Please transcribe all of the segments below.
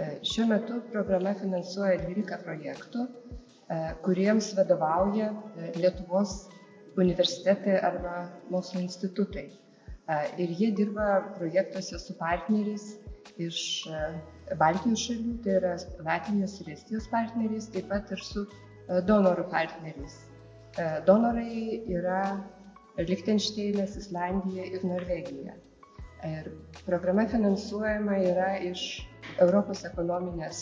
Šiuo metu programa finansuoja 12 projektų, kuriems vadovauja Lietuvos universitetai arba mokslo institutai. Ir jie dirba projektuose su partneriais iš Baltijos šalių, tai yra Latvijos ir Estijos partneriais, taip pat ir su donorų partneriais. Donorai yra Lichtenšteinas, Islandija ir Norvegija. Ir programa finansuojama yra iš Europos ekonominės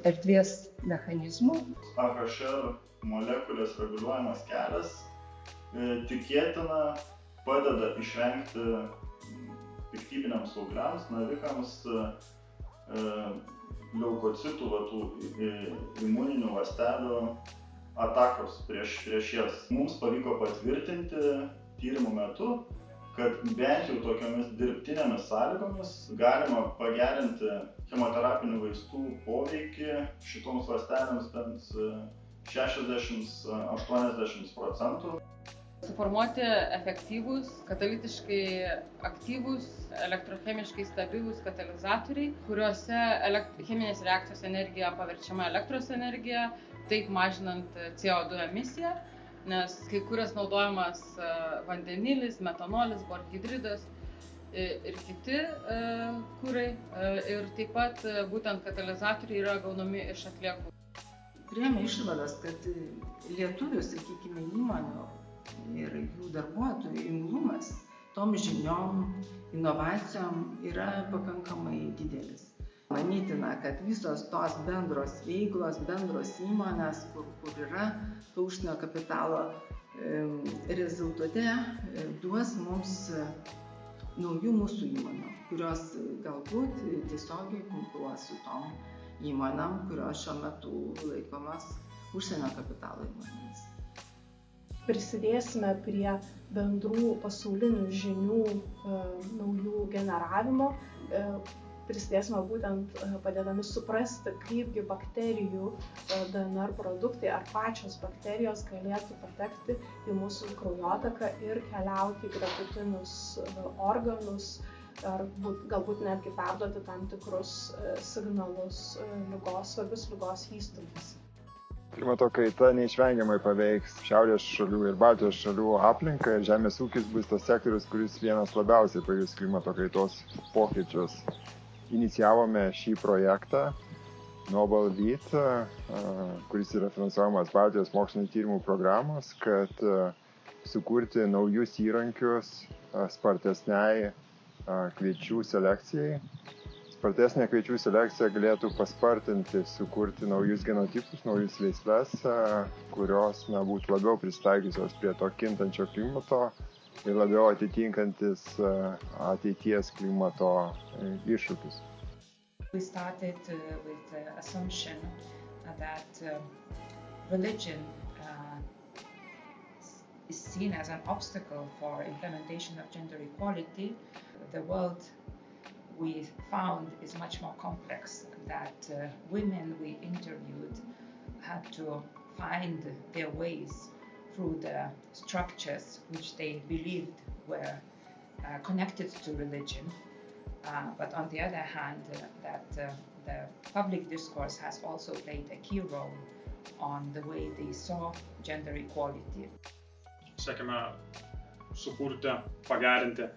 erdvės mechanizmų. AHR molekulės reguliuojamas kelias tikėtina padeda išvengti piktybiniams augliams, navikams, leukocitų, imuninių ląstelių atakos prieš jas. Mums pavyko patvirtinti tyrimų metu, kad bent jau tokiamis dirbtinėmis sąlygomis galima pagerinti chemoterapinių vaistų poveikį šitoms ląstelėms bent 60–80%. Suformuoti efektyvūs, katalitiškai aktyvūs, elektrochemiškai stabilūs katalizatoriai, kuriuose cheminės reakcijos energija paverčiama elektros energija, taip mažinant CO2 emisiją, nes kai kurias naudojamas vandenilis, metanolis, borhidridas ir kiti kurai. Ir taip pat būtent katalizatoriai yra gaunami iš atliekų. Priėmė išvadas, kad lietuvių, sakykime, įmonių ir jų darbuotojų imlumas tom žiniom, inovacijom yra pakankamai didelis. Manytina, kad visos tos bendros veiklos, bendros įmonės, kur yra to užsienio kapitalo rezultate, duos mums naujų mūsų įmonių, kurios galbūt tiesiogiai konkuruos su tom įmonėm, kurios šiuo metu laikomas užsienio kapitalo įmonėmis. Prisidėsime prie bendrų pasaulinių žinių naujų generavimo. Prisidėsime būtent padėdami suprasti, kaipgi bakterijų DNR produktai ar pačios bakterijos galėtų patekti į mūsų kraujotaką ir keliauti į gretutinius organus ar galbūt netgi perduoti tam tikrus signalus svarbius ligos vystymus. Klimato kaita neišvengiamai paveiks Šiaurės šalių ir Baltijos šalių aplinką ir žemės ūkis bus tas sektorius, kuris vienas labiausiai pajus klimato kaitos pokyčius. Inicijavome šį projektą NobelVit, kuris yra finansuojamas Baltijos mokslinio tyrimų programos, kad sukurti naujus įrankius spartesniai kviečių selekcijai. Spartesnė kviečių selekcija galėtų paspartinti, sukurti naujus genotipus, naujus veisles, kurios būtų labiau pristaikiusios prie to kintančio klimato ir labiau atitinkantis ateities klimato iššūkius. We started with the assumption that religion is seen as an obstacle for implementation of gender equality. The world we found is much more complex, that women we interviewed had to find their ways through the structures which they believed were connected to religion. But on the other hand, that the public discourse has also played a key role on the way they saw gender equality. Siekime sukurti, pagerinti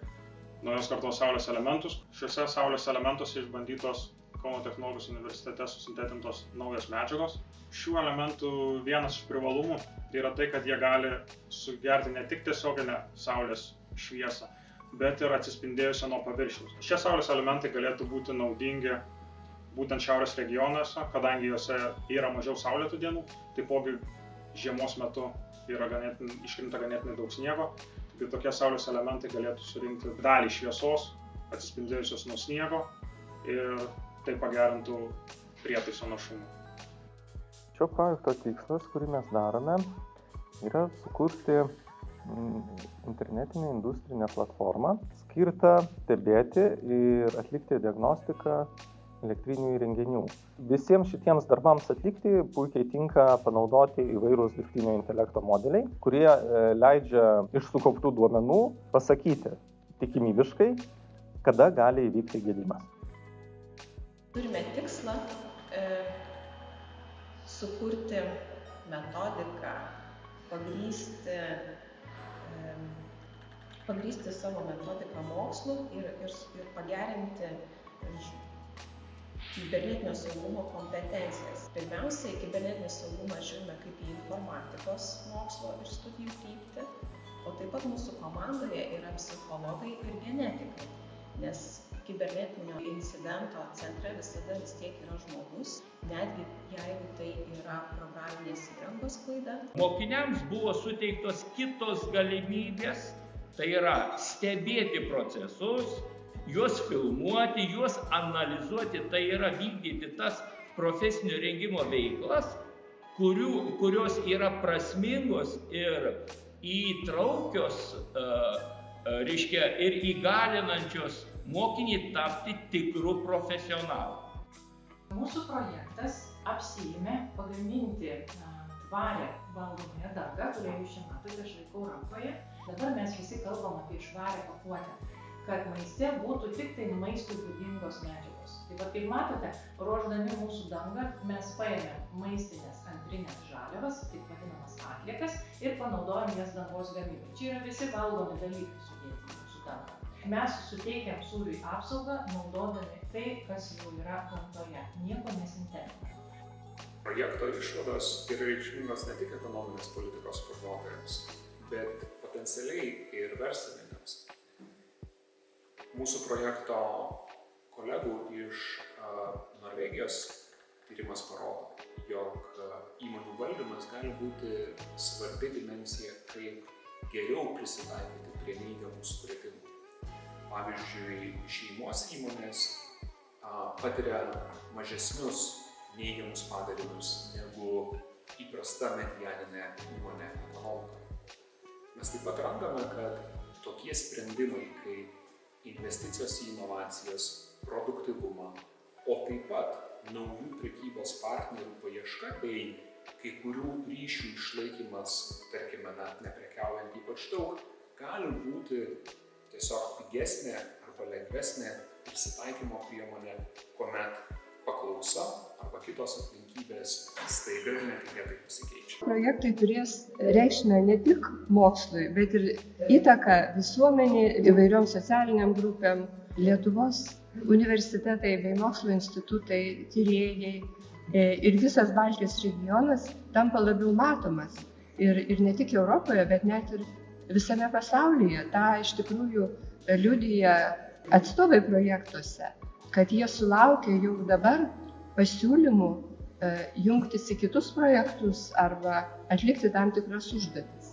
naujos kartos saulės elementus. Šiuose saulės elementuose išbandytos Kauno technologijos universitete susintetintos naujos medžiagos. Šių elementų vienas iš privalumų yra tai, kad jie gali sugerti ne tik tiesioginę saulės šviesą, bet ir atsispindėjusią nuo paviršiaus. Šie saulės elementai galėtų būti naudingi būtent šiaurės regionuose, kadangi juose yra mažiau saulėtų dienų, taipogi žiemos metu iškrinta ganėtinai daug sniego. Tai tokie saulės elementai galėtų surinkti dalį šviesos, atsispindėjusios nuo sniego, ir tai pagerintų prietaiso našumą. Šio projekto tikslas, kurį mes darome, yra sukurti internetinę industrinę platformą, skirtą stebėti ir atlikti diagnostiką elektrinių įrenginių. Visiems šitiems darbams atlikti puikiai tinka panaudoti įvairūs dirbtinio intelekto modeliai, kurie leidžia iš sukauptų duomenų pasakyti tikimybiškai, kada gali įvykti gedimas. Turime tikslą sukurti metodiką, pagrįsti savo metodiką mokslu ir pagerinti kibernetinio saugumo kompetencijas. Pirmiausiai, kibernetinį saugumą žiūrime kaip į informatikos mokslo ir studijų kryptį, o taip pat mūsų komandoje yra psichologai ir genetikai, nes kibernetinio incidento centre visada vis tiek yra žmogus, netgi jeigu tai yra programinės įrangos klaida. Mokiniams buvo suteiktos kitos galimybės, tai yra stebėti procesus, juos filmuoti, juos analizuoti, tai yra vykdyti tas profesinio rengimo veiklas, kurios yra prasmingos ir įtraukios, ir įgalinančios mokinį tapti tikrų profesionalų. Mūsų projektas apsiėmė pagaminti tvarę valdomąją dangą, kurią jūs šiuo metu aš laikau rankoje. Dabar mes visi kalbam apie švarę pakuotę, kad maiste būtų tik tai maistui būdingos medžiagos. Tai va, kaip matote, ruošdami mūsų dangą, mes paėmėm maistinės antrinės žaliavas, taip vadinamas atliekas, ir panaudojom jas dangos gamybai. Čia yra visi valdomi dalykai sudėti į mūsų dangą. Mes suteikiam sūriui apsaugą, naudodami tai, kas jau yra gamtoje, nieko nesintetiname. Projekto išvados yra reikšmingos ne tik ekonominės politikos formuotojams, bet potencialiai ir verslininkams. Mūsų projekto kolegų iš Norvegijos tyrimas parodo, jog įmonių valdymas gali būti svarbi dimensija, kaip geriau prisitaikyti prie neigiamų sukrėtimų. Pavyzdžiui, šeimos įmonės patiria mažesnius neigiamus padarinius negu įprasta medianinė įmonė ekonomika. Mes taip pat randame, kad tokie sprendimai kaip investicijos į inovacijas, produktyvumą, o taip pat naujų prekybos partnerių paieška bei kai kurių ryšių išlaikymas, tarkime, neprekiaujant ypač daug, gali būti tiesiog pigesnė arba lengvesnė prisitaikymo priemonė, kuomet paklausa arba kitos aplinkybės staiga ir netikėtai pasikeičia. Projektai turės reikšmę ne tik mokslui, bet ir įtaką visuomenį, įvairiom socialiniam grupėm. Lietuvos universitetai bei mokslo institutai, tyrėjai ir visas Baltijos regionas tampa labiau matomas. Ir ne tik Europoje, bet net ir visame pasaulyje. Ta iš tikrųjų liudija atstovai projektuose, kad jie sulaukia jau dabar pasiūlymų jungtis į kitus projektus arba atlikti tam tikras užduotis.